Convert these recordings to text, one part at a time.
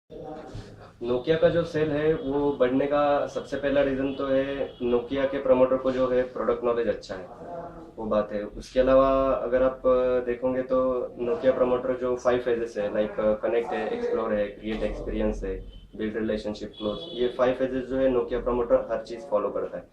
Nokia का जो cell है वो बढ़ने का सबसे पहला रीज़न तो है नोकिया के प्रमोटर को जो है प्रोडक्ट नॉलेज अच्छा है, वो बात है। उसके अलावा अगर आप देखोगे तो नोकिया प्रमोटर जो 5 फेजेस है, लाइक कनेक्ट है, एक्सप्लोर है, क्रिएट एक्सपीरियंस है, बिल्ड रिलेशनशिप, क्लोज, ये 5 फेजेस जो है नोकिया प्रमोटर हर चीज़ फॉलो करता है।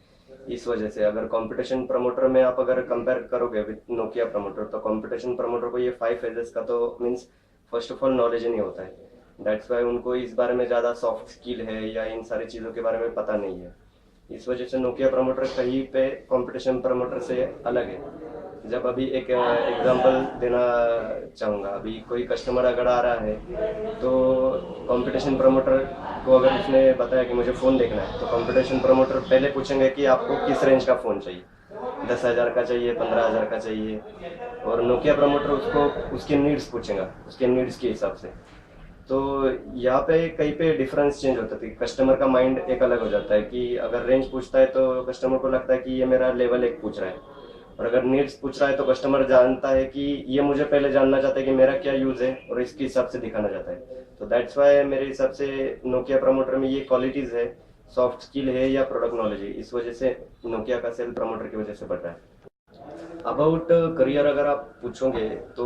इस वजह से अगर कंपटीशन प्रमोटर में आप अगर कंपेयर करोगे विद नोकिया प्रमोटर, तो कंपटीशन प्रमोटर को ये 5 फेजेस का तो means first of all knowledge ही नहीं होता है। दैट्स वाई उनको इस बारे में ज़्यादा सॉफ्ट स्किल है या इन सारी चीज़ों के बारे में पता नहीं है। इस वजह से नोकिया प्रमोटर कहीं पे कंपटीशन प्रमोटर से अलग है। जब अभी एक एग्जांपल देना चाहूँगा, अभी कोई कस्टमर अगर आ रहा है तो कंपटीशन प्रमोटर को अगर उसने बताया कि मुझे फ़ोन देखना है, तो कंपटीशन प्रमोटर पहले पूछेंगे कि आपको किस रेंज का फ़ोन चाहिए, 10,000 का चाहिए, 15,000 का चाहिए। और नोकिया प्रमोटर उसको उसके नीड्स पूछेगा, उसके नीड्स के हिसाब से। तो यहाँ पे कहीं पे डिफरेंस चेंज होता है, कस्टमर का माइंड एक अलग हो जाता है कि अगर रेंज पूछता है तो कस्टमर को लगता है कि ये मेरा लेवल एक पूछ रहा है, और अगर नीड्स पूछ रहा है तो कस्टमर जानता है कि ये मुझे पहले जानना चाहता है कि मेरा क्या यूज है और इसके हिसाब से दिखाना चाहता है। तो दैट्स वाई मेरे हिसाब से नोकिया प्रमोटर में ये क्वालिटीज है, सॉफ्ट स्किल है या प्रोडक्ट नॉलेज है, इस वजह से नोकिया का सेल प्रमोटर की वजह से बढ़ रहा है। अबाउट करियर अगर आप पूछोगे तो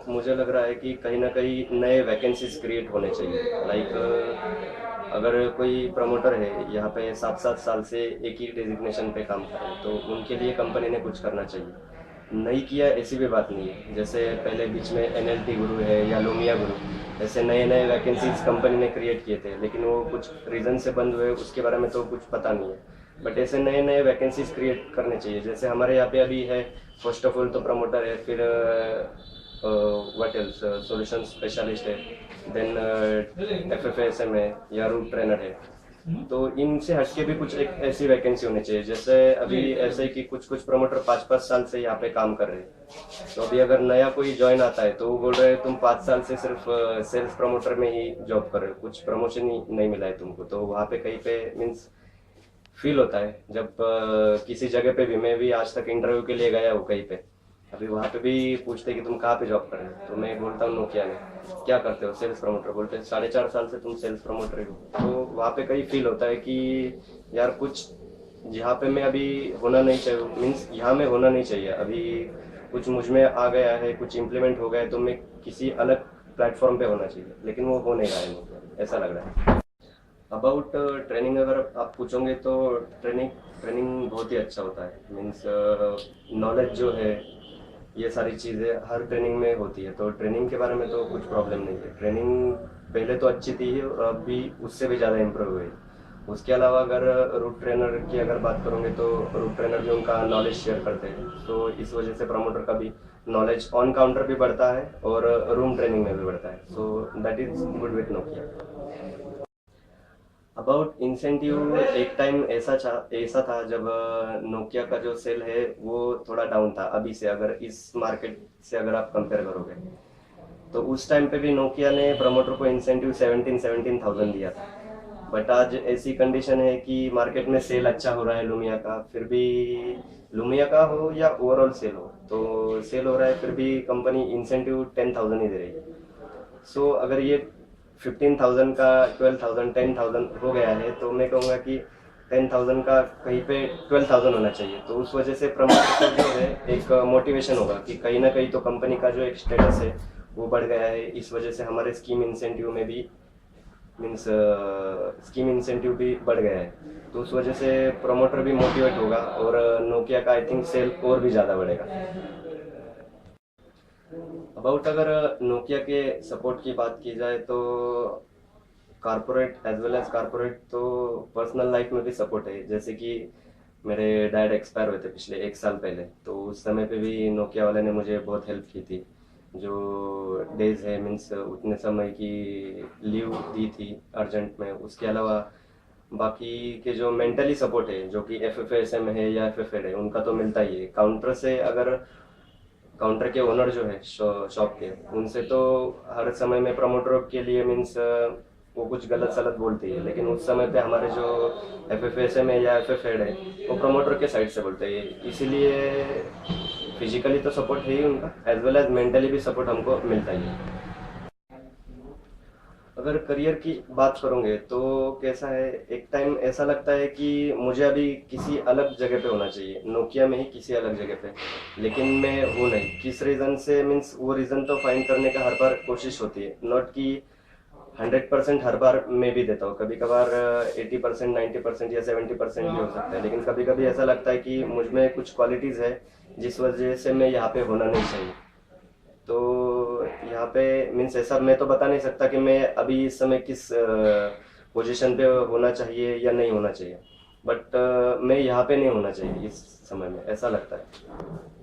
मुझे लग रहा है कि कहीं ना कहीं नए वैकेंसीज क्रिएट होने चाहिए। लाइक अगर कोई प्रमोटर है यहाँ पे 7-7 साल से एक ही डेजिग्नेशन पे काम कर रहे हैं, तो उनके लिए कंपनी ने कुछ करना चाहिए। नहीं किया ऐसी भी बात नहीं है, जैसे पहले बीच में एनएलटी गुरु है या लुमिया गुरु, ऐसे नए नए वैकेंसीज कंपनी ने क्रिएट किए थे, लेकिन वो कुछ रीज़न से बंद हुए, उसके बारे में तो कुछ पता नहीं है। बट ऐसे नए नए वैकेंसीज क्रिएट करने चाहिए। जैसे हमारे यहाँ पे अभी है, फर्स्ट ऑफ ऑल तो प्रमोटर है, फिर व्हाट एल्स, सॉल्यूशन स्पेशलिस्ट है, देन एफएफएसएम है या रूट ट्रेनर है। तो इनसे हटके भी कुछ एक ऐसी वैकेंसी होनी चाहिए। जैसे अभी ऐसे ही कि कुछ कुछ प्रमोटर 5-5 साल से यहाँ पे काम कर रहे हैं, तो अभी अगर नया कोई ज्वाइन आता है तो वो बोल रहे हैं तुम 5 साल से सिर्फ सेल्स प्रमोटर में ही जॉब कर रहे हो, कुछ प्रमोशन ही नहीं मिला है तुमको। तो वहाँ पे कहीं पे मीन्स फील होता है जब किसी जगह पे भी, मैं भी आज तक इंटरव्यू के लिए गया हूँ कहीं पे, अभी वहाँ पे भी पूछते कि तुम कहाँ पे जॉब कर रहे हो, तो मैं बोलता हूँ नोकिया में। क्या करते हो? Sales promoter. बोलते हैं 4.5 साल से तुम सेल्स प्रमोटर ही हो। तो वहाँ पे कहीं फील होता है कि यार कुछ यहाँ पे मैं अभी होना नहीं चाहिए, मीन्स यहाँ में होना नहीं चाहिए अभी, कुछ मुझ में आ गया है, कुछ इम्प्लीमेंट हो गया है, तो मैं किसी अलग प्लेटफॉर्म पे होना चाहिए, लेकिन वो हो नहीं रहा है मुझे, ऐसा लग रहा है। अबाउट ट्रेनिंग अगर आप पूछोगे तो ट्रेनिंग ट्रेनिंग बहुत ही अच्छा होता है। मीन्स नॉलेज जो है, ये सारी चीज़ें हर ट्रेनिंग में होती है, तो ट्रेनिंग के बारे में तो कुछ प्रॉब्लम नहीं है। ट्रेनिंग पहले तो अच्छी थी और अभी उससे भी ज़्यादा इम्प्रूव हुई। उसके अलावा अगर रूट ट्रेनर की अगर बात करोगे तो रूट ट्रेनर भी उनका नॉलेज शेयर करते हैं, तो इस वजह से प्रमोटर का भी नॉलेज ऑन काउंटर भी बढ़ता है और रूम ट्रेनिंग में भी बढ़ता है। So that is good with Nokia. About incentive, एक टाइम ऐसा था जब नोकिया का जो सेल है वो थोड़ा डाउन था अभी से, अगर इस मार्केट से अगर आप कंपेयर करोगे, तो उस टाइम पे भी नोकिया ने प्रमोटर को इंसेंटिव 17,000 दिया था। बट आज ऐसी कंडीशन है कि मार्केट में सेल अच्छा हो रहा है लुमिया का, फिर भी लुमिया का हो या ओवरऑल सेल हो, तो सेल हो रहा है, फिर भी कंपनी इंसेंटिव 10,000 ही दे रही है। सो अगर ये 15,000 का 12,000 10,000 हो गया है, तो मैं कहूँगा कि 10,000 का कहीं पे 12,000 होना चाहिए। तो उस वजह से प्रमोटर को जो है एक मोटिवेशन होगा कि कहीं ना कहीं तो कंपनी का जो एक स्टेटस है वो बढ़ गया है, इस वजह से हमारे स्कीम इंसेंटिव में भी मीन्स स्कीम इंसेंटिव भी बढ़ गया है। तो उस वजह से प्रमोटर भी मोटिवेट होगा और नोकिया का आई थिंक सेल और भी ज़्यादा बढ़ेगा। अबाउट अगर नोकिया के सपोर्ट की बात की जाए तो corporate as well as corporate तो पर्सनल लाइफ में भी सपोर्ट है। जैसे कि मेरे डैड एक्सपायर हुए थे पिछले 1 साल पहले, तो उस समय पे भी नोकिया वाले ने मुझे बहुत हेल्प की थी। जो डेज है मीन्स उतने समय की लीव दी थी अर्जेंट में। उसके अलावा बाकी के जो मेंटली सपोर्ट है, जो कि एफ एफ एस एम है या एफ एफ एड है, उनका तो मिलता ही है। काउंटर से अगर काउंटर के ओनर जो है शॉप के, उनसे तो हर समय में प्रमोटर के लिए मीन्स वो कुछ गलत सलत बोलती है, लेकिन उस समय पे हमारे जो एफ एफ एस एम है या एफ एफ एड है, वो प्रमोटर के साइड से बोलते हैं। इसीलिए फिजिकली तो सपोर्ट है ही उनका, एज वेल एज मेंटली भी सपोर्ट हमको मिलता ही है। अगर करियर की बात करोगे तो कैसा है, एक टाइम ऐसा लगता है कि मुझे अभी किसी अलग जगह पे होना चाहिए, नोकिया में ही किसी अलग जगह पे, लेकिन मैं हूँ नहीं। किस रीज़न से, मीन्स वो रीज़न तो फाइंड करने का हर बार कोशिश होती है, नॉट कि 100% हर बार मैं भी देता हूँ, कभी कभार 80%, 90% या 70% भी हो सकता है, लेकिन कभी कभी ऐसा लगता है कि मुझ में कुछ क्वालिटीज़ है जिस वजह से मैं यहाँ पे होना नहीं चाहिए। तो यहाँ पे मीन्स ऐसा मैं तो बता नहीं सकता कि मैं अभी इस समय किस पोजीशन पे होना चाहिए या नहीं होना चाहिए, बट मैं यहाँ पे नहीं होना चाहिए इस समय में, ऐसा लगता है।